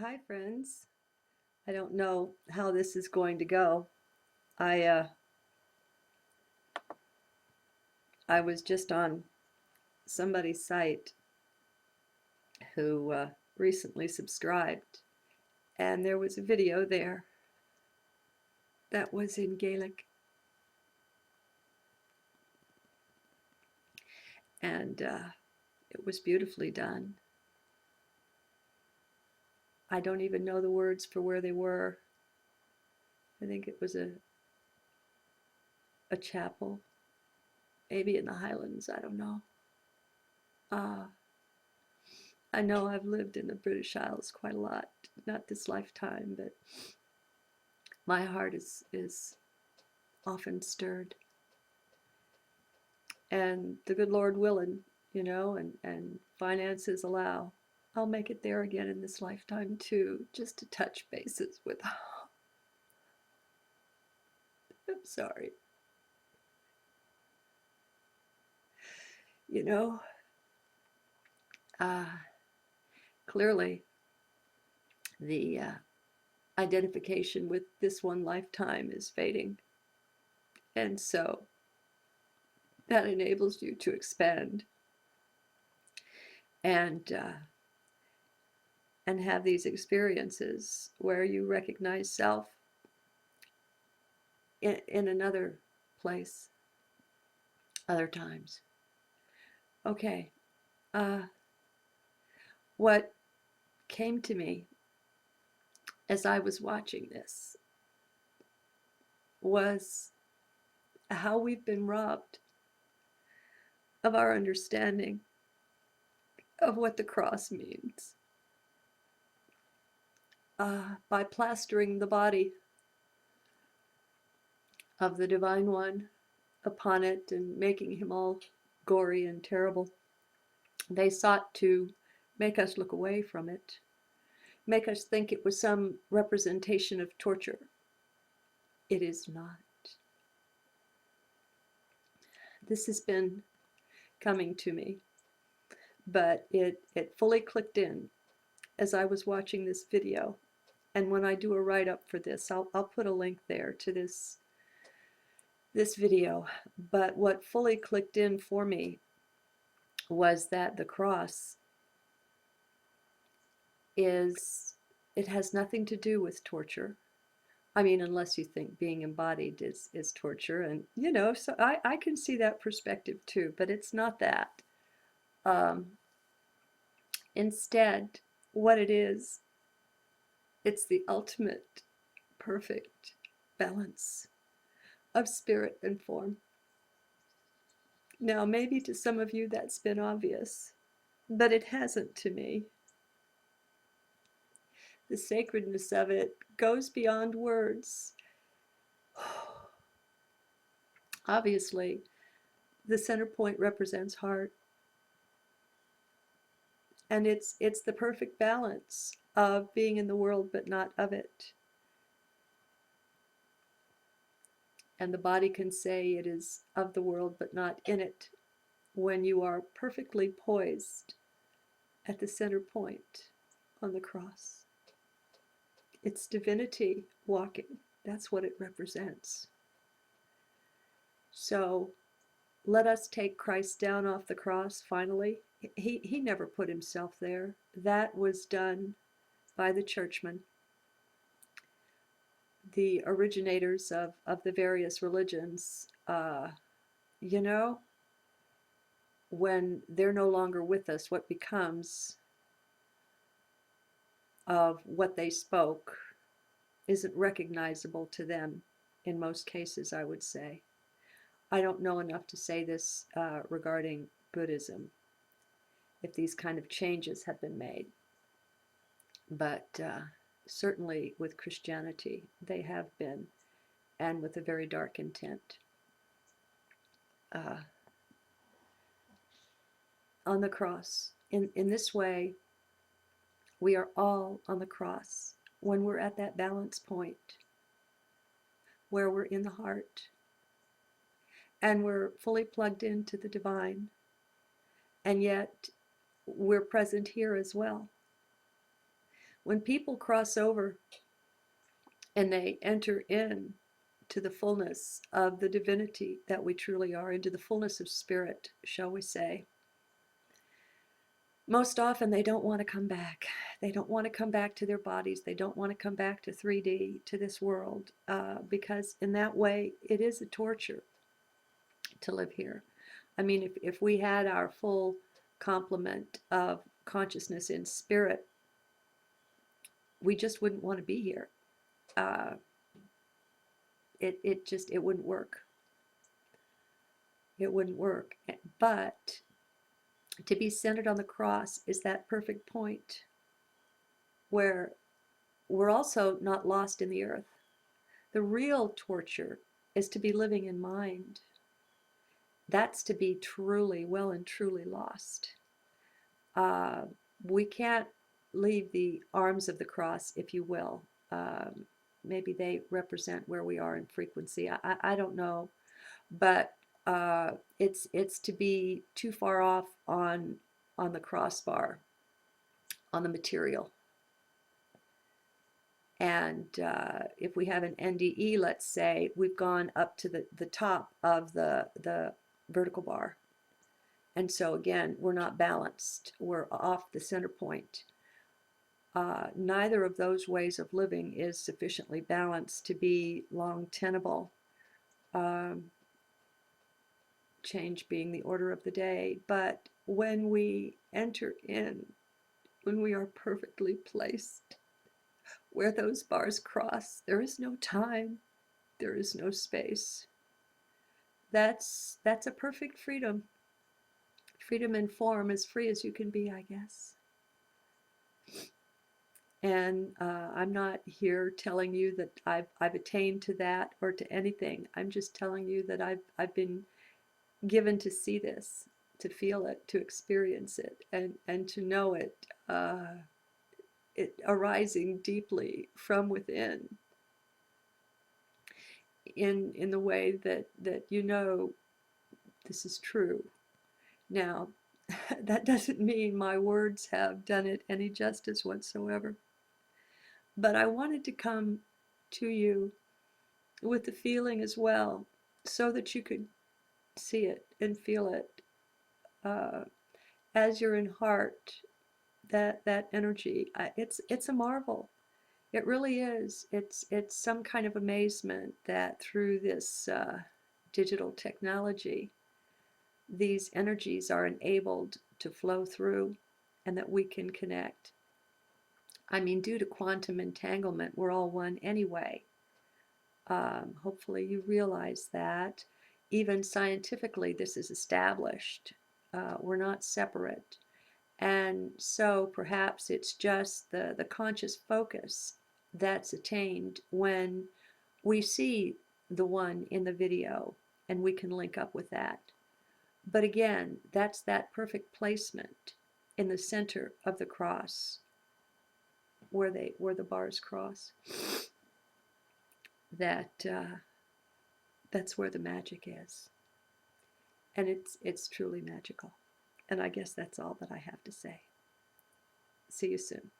Hi, friends. I don't know how this is going to go. I I was just on somebody's site who recently subscribed, and there was a video there that was in Gaelic, and it was beautifully done. I don't even know the words for where they were. I think it was a chapel, maybe in the Highlands. I don't know. Uh, I know I've lived in the British Isles quite a lot, not this lifetime, but my heart is often stirred. And the good Lord willing, and finances allow, I'll make it there again in this lifetime too, just to touch bases with. I'm sorry. You know, uh, clearly the identification with this one lifetime is fading. And so that enables you to expand and and have these experiences where you recognize self in another place, other times. Okay, uh, what came to me as I was watching this was how we've been robbed of our understanding of what the cross means by plastering the body of the Divine One upon it and making him all gory and terrible. They sought to make us look away from it, make us think it was some representation of torture. It is not. This has been coming to me, but it fully clicked in as I was watching this video. And when I do a write-up for this, I'll put a link there to this video. But what fully clicked in for me was that the cross it has nothing to do with torture. I mean, unless you think being embodied is torture. And, so I can see that perspective too, but it's not that. Um, Instead, what it is, it's the ultimate perfect balance of spirit and form. Now, maybe to some of you that's been obvious, but it hasn't to me. The sacredness of it goes beyond words. Obviously, the center point represents heart, and it's the perfect balance of being in the world but not of it. And the body can say it is of the world but not in it when you are perfectly poised at the center point on the cross. It's divinity walking. That's what it represents. So let us take Christ down off the cross finally. He never put himself there. That was done by the churchmen, the originators of the various religions. You know, when they're no longer with us, what becomes of what they spoke isn't recognizable to them in most cases, I would say. I don't know enough to say this regarding Buddhism, if these kind of changes have been made. But certainly with Christianity, they have been, and with a very dark intent. On the cross, in this way, we are all on the cross when we're at that balance point where we're in the heart and we're fully plugged into the divine, and yet we're present here as well. When people cross over and they enter in to the fullness of the divinity that we truly are, into the fullness of spirit, shall we say, most often they don't want to come back. They don't want to come back to their bodies. They don't want to come back to 3D, to this world, because in that way it is a torture to live here. I mean, if we had our full complement of consciousness in spirit, we just wouldn't want to be here. It wouldn't work. It wouldn't work. But to be centered on the cross is that perfect point where we're also not lost in the earth. The real torture is to be living in mind. That's to be truly, well and truly lost. We can't leave the arms of the cross, if you will. Maybe they represent where we are in frequency. I don't know. But it's to be too far off on the crossbar, on the material. And if we have an NDE, let's say, we've gone up to the top of the vertical bar. And so again, we're not balanced. We're off the center point. Neither of those ways of living is sufficiently balanced to be long tenable. Change being the order of the day. But when we enter in, when we are perfectly placed where those bars cross, there is no time, there is no space. That's a perfect freedom. Freedom in form, as free as you can be, I guess. And I'm not here telling you that I've attained to that or to anything. I'm just telling you that I've been given to see this, to feel it, to experience it, and to know it, it arising deeply from within, in the way that you know this is true. Now, that doesn't mean my words have done it any justice whatsoever. But I wanted to come to you with the feeling as well, so that you could see it and feel it as you're in heart. That energy, it's a marvel. It really is. It's some kind of amazement that through this digital technology, these energies are enabled to flow through, and that we can connect. I mean, due to quantum entanglement, we're all one anyway. Hopefully you realize that. Even scientifically, this is established. We're not separate. And so perhaps it's just the conscious focus that's attained when we see the one in the video and we can link up with that. But again, that's that perfect placement in the center of the cross, where the bars cross. That's where the magic is. And it's truly magical. And I guess that's all that I have to say. See you soon.